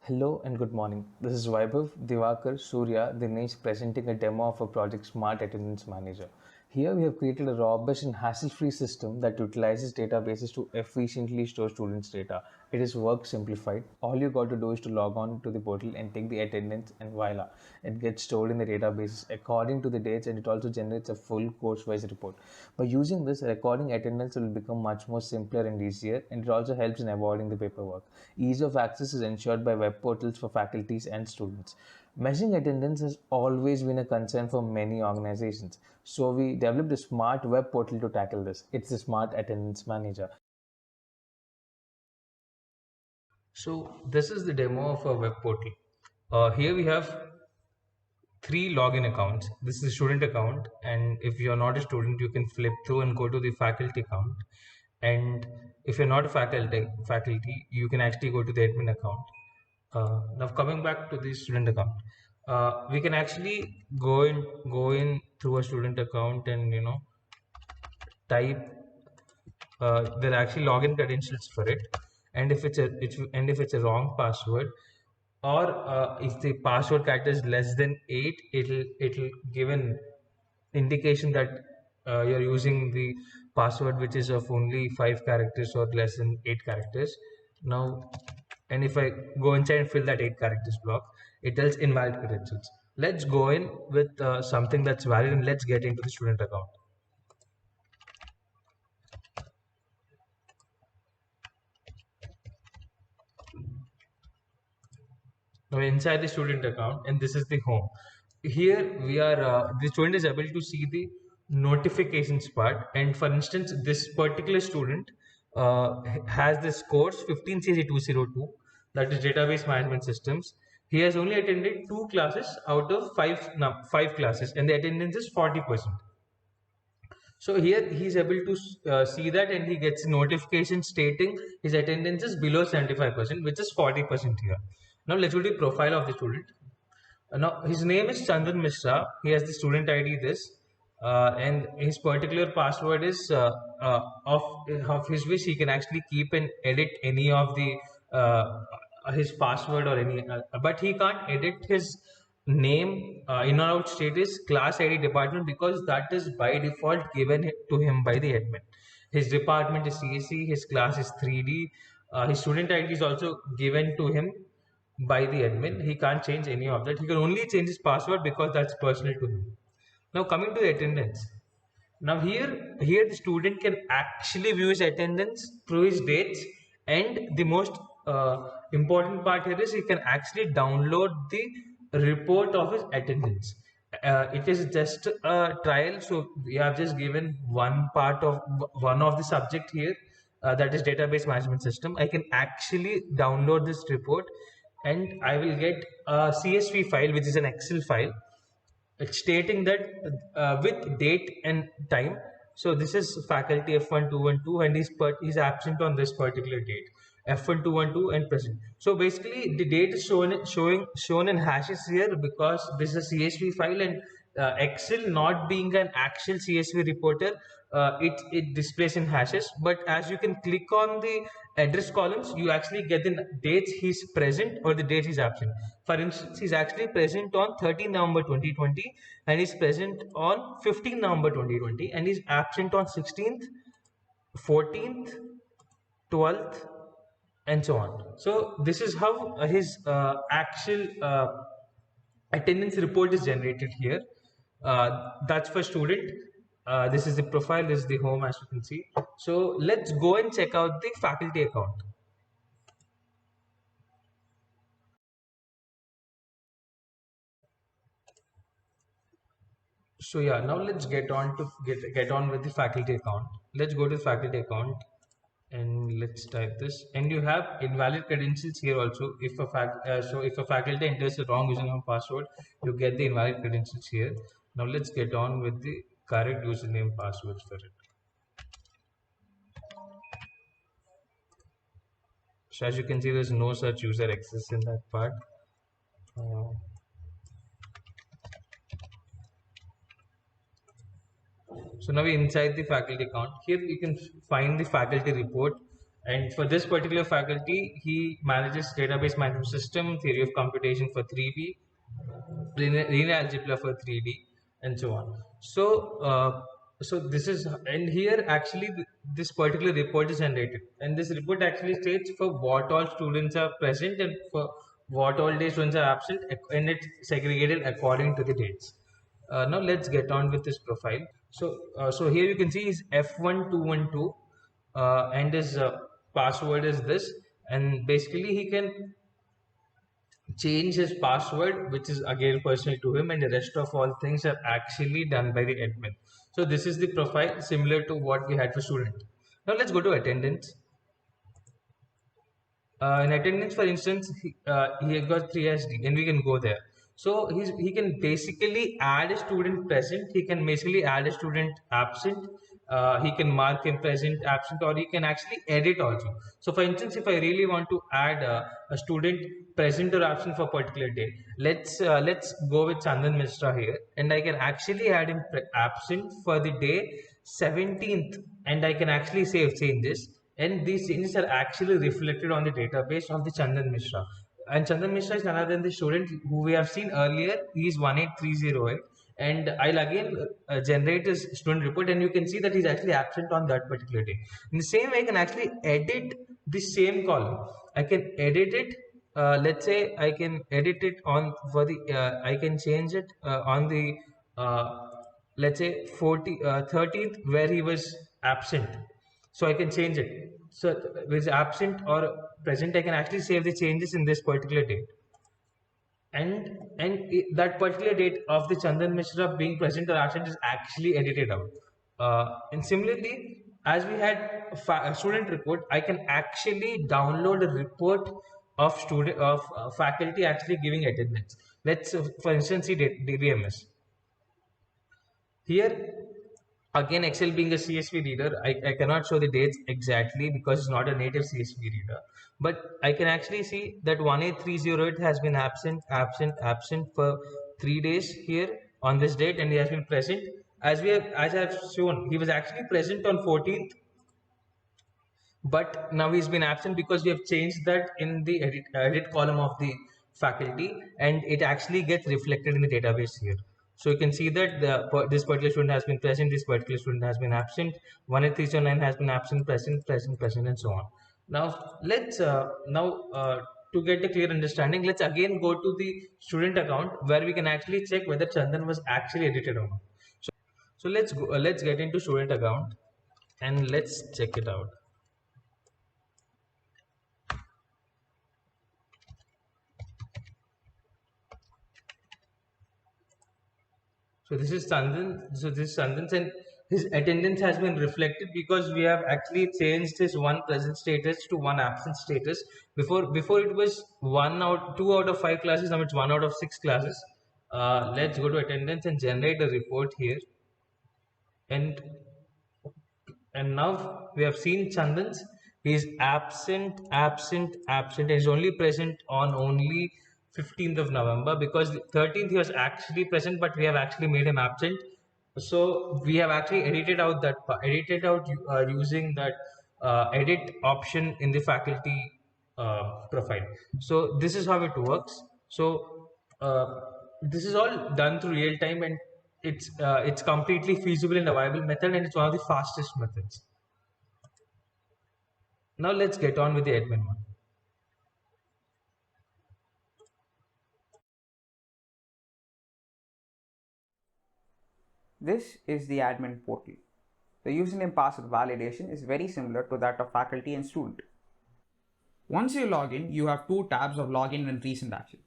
Hello and good morning. This is Vaibhav Divakar Surya Dinesh presenting a demo of a project Smart Attendance Manager. Here we have created a robust and hassle-free system that utilizes databases to efficiently store students' data. It is work simplified. All you got to do is to log on to the portal and take the attendance and voila, it gets stored in the databases according to the dates and it also generates a full course-wise report. By using this, recording attendance will become much more simpler and easier, and it also helps in avoiding the paperwork. Ease of access is ensured by web portals for faculties and students. Measuring attendance has always been a concern for many organizations, so we developed a smart web portal to tackle this. It's the Smart Attendance Manager. So this is the demo of our web portal. Here we have three login accounts. This is a student account, and if you're not a student, you can flip through and go to the faculty account. And if you're not a faculty, you can actually go to the admin account. Now coming back to the student account, we can actually go in through a student account and type there are actually login credentials for it, and if it's a wrong password, or if the password character is less than 8, it'll give an indication that you're using the password which is of only 5 characters or less than 8 characters. Now, and if I go inside and fill that 8 characters block, it tells invalid credentials. Let's go in with something that's valid, and let's get into the student account. Now inside the student account, and this is the home. Here we are, the student is able to see the notifications part. And for instance, this particular student has this course 15CC202, that is database management systems. He has only attended 2 classes out of 5 classes, and the attendance is 40%. So here he is able to see that, and he gets a notification stating his attendance is below 75%, which is 40% here. Now let's go to the profile of the student. Now his name is Chandan Mishra. He has the student ID this, and his particular password is of his wish. He can actually keep and edit any of the his password or any, but he can't edit his name in or out status, class ID, department, because that is by default given to him by the admin. His department is CSE. His class is 3D. His student ID is also given to him by the admin. He can't change any of that. He can only change his password because that's personal to him. Now coming to the attendance. Now here the student can actually view his attendance through his dates, and the most important part here is he can actually download the report of his attendance. It is just a trial, so we have just given one of the subject here, that is database management system. I can actually download this report, and I will get a CSV file, which is an Excel file. It's stating that with date and time. So this is faculty F1212, and he's absent on this particular date. F1212 and present. So basically, the date is shown in hashes here because this is a CSV file, and Excel, not being an actual CSV reporter, it displays in hashes. But as you can click on the address columns, you actually get the dates he's present or the dates he's absent. For instance, he's actually present on 13 November 2020, and he's present on 15 November 2020, and he's absent on 16th, 14th, 12th, and so on. So this is how his actual attendance report is generated here. That's for student. This is the profile, this is the home, as you can see. So let's go and check out the faculty account. So yeah, now let's get on with the faculty account. Let's go to faculty account, and let's type this. And you have invalid credentials here also. If a faculty enters the wrong username and password, you get the invalid credentials here. Now let's get on with the correct username passwords for it. So as you can see, there's no such user access in that part. Uh, So now we inside the faculty account. Here you can find the faculty report, And for this particular faculty, he manages database management system, theory of computation for 3B, linear algebra for 3D, and so on. So this is, and here actually this particular report is generated, and this report actually states for what all students are present and for what all day students are absent, and it's segregated according to the dates. Now let's get on with this profile. So here you can see is F1212, and his password is this, and basically he can change his password, which is again personal to him, and the rest of all things are actually done by the admin. So this is the profile similar to what we had for student. Now let's go to attendance. In attendance, for instance, he has got 3SD, and we can go there. So he can basically add a student present. He can basically add a student absent. He can mark him present, absent, or he can actually edit also. So, for instance, if I really want to add a student present or absent for a particular day, let's go with Chandan Mishra here, and I can actually add him absent for the day 17th, and I can actually save changes, and these changes are actually reflected on the database of the Chandan Mishra. And Chandan Mishra is none other than the student who we have seen earlier. He is 18308, and I'll again generate his student report, and you can see that he's actually absent on that particular day. In the same way, I can actually edit the same column. I can edit it. Let's say I can edit it on for the. I can change it on the. Let's say 13th, where he was absent, so I can change it. So with absent or present, I can actually save the changes in this particular date, and that particular date of the Chandan Mishra being present or absent is actually edited out. And similarly, as we had a student report, I can actually download a report of student of faculty actually giving attendance. Let's for instance see DBMS. Here again, Excel being a CSV reader, I cannot show the dates exactly because it's not a native CSV reader. But I can actually see that 18308 has been absent for 3 days here on this date, and he has been present. As I have shown, he was actually present on 14th, but now he's been absent because we have changed that in the edit column of the faculty, and it actually gets reflected in the database here. So you can see that this particular student has been present, this particular student has been absent, 18309 has been absent, present, and so on. Now let's to get a clear understanding, let's again go to the student account where we can actually check whether Chandan was actually edited or not. So let's go. Let's get into student account and let's check it out. So this is Chandan. So this is Chandan's, and his attendance has been reflected because we have actually changed his one present status to one absent status. Before it was 2 out of 5 classes. Now it's 1 out of 6 classes. Let's go to attendance and generate a report here. And now we have seen Chandan's. He is absent, and is only present on only 15th of November, because the 13th he was actually present, but we have actually made him absent. So we have actually edited out using that edit option in the faculty profile. So this is how it works. So this is all done through real time, and it's completely feasible and a viable method, and it's one of the fastest methods. Now let's get on with the admin one. This is the admin portal. The username password validation is very similar to that of faculty and student. Once you log in, you have two tabs of login and recent actions.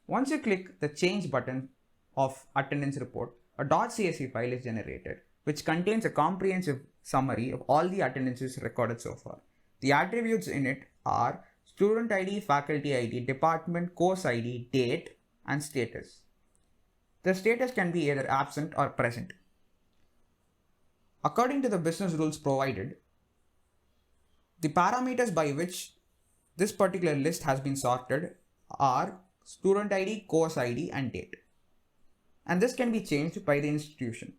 Once you click the change button of attendance report, a .csv file is generated, which contains a comprehensive summary of all the attendances recorded so far. The attributes in it are student ID, faculty ID, department, course ID, date, and status. The status can be either absent or present. According to the business rules provided, the parameters by which this particular list has been sorted are student ID, course ID, and date. And this can be changed by the institution.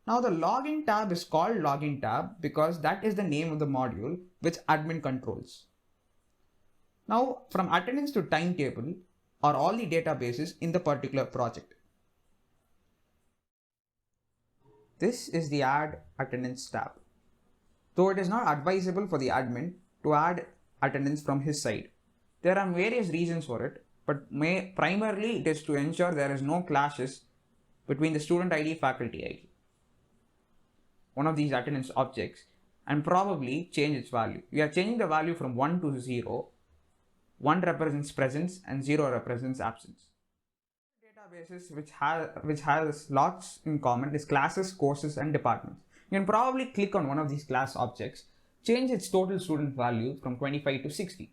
Now the login tab is called login tab because that is the name of the module which admin controls. Now from attendance to timetable are all the databases in the particular project. This is the add attendance tab. Though it is not advisable for the admin to add attendance from his side. There are various reasons for it, but primarily it is to ensure there is no clashes between the student ID, faculty ID, one of these attendance objects, and probably change its value. We are changing the value from 1 to 0. 1 represents presence and 0 represents absence. Databases which has lots in common is classes, courses, and departments. You can probably click on one of these class objects, change its total student value from 25 to 60.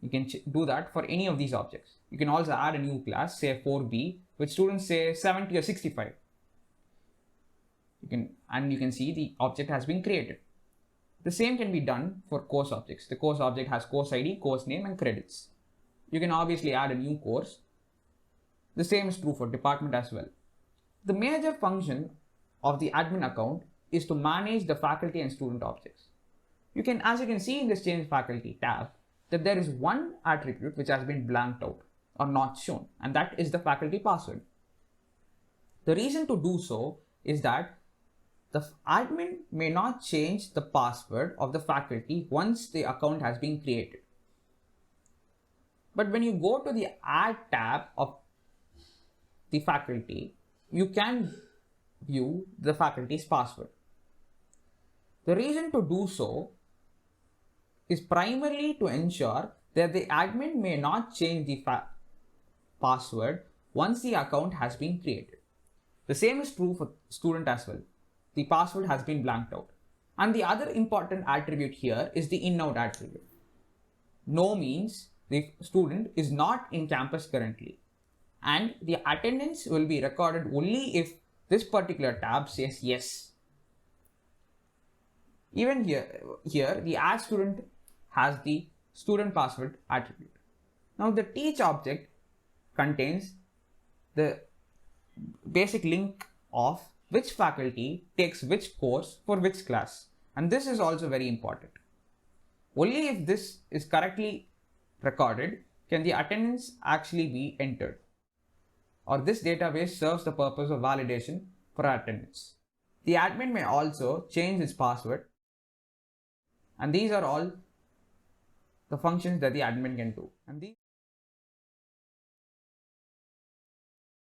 You can do that for any of these objects. You can also add a new class, say 4B, which students say 70 or 65. You can see the object has been created. The same can be done for course objects. The course object has course ID, course name, and credits. You can obviously add a new course. The same is true for department as well. The major function of the admin account is to manage the faculty and student objects. As you can see in this change faculty tab, that there is one attribute which has been blanked out or not shown, and that is the faculty password. The reason to do so is that the admin may not change the password of the faculty once the account has been created. But when you go to the add tab of the faculty, you can view the faculty's password. The reason to do so is primarily to ensure that the admin may not change the password once the account has been created. The same is true for student as well. The password has been blanked out. And the other important attribute here is the in-out attribute. No means the student is not in campus currently, and the attendance will be recorded only if this particular tab says yes. Even here the add student has the student password attribute. Now the teach object contains the basic link of which faculty takes which course for which class, and this is also very important. Only if this is correctly recorded can the attendance actually be entered, or this database serves the purpose of validation for attendance. The admin may also change its password, and these are all the functions that the admin can do. And these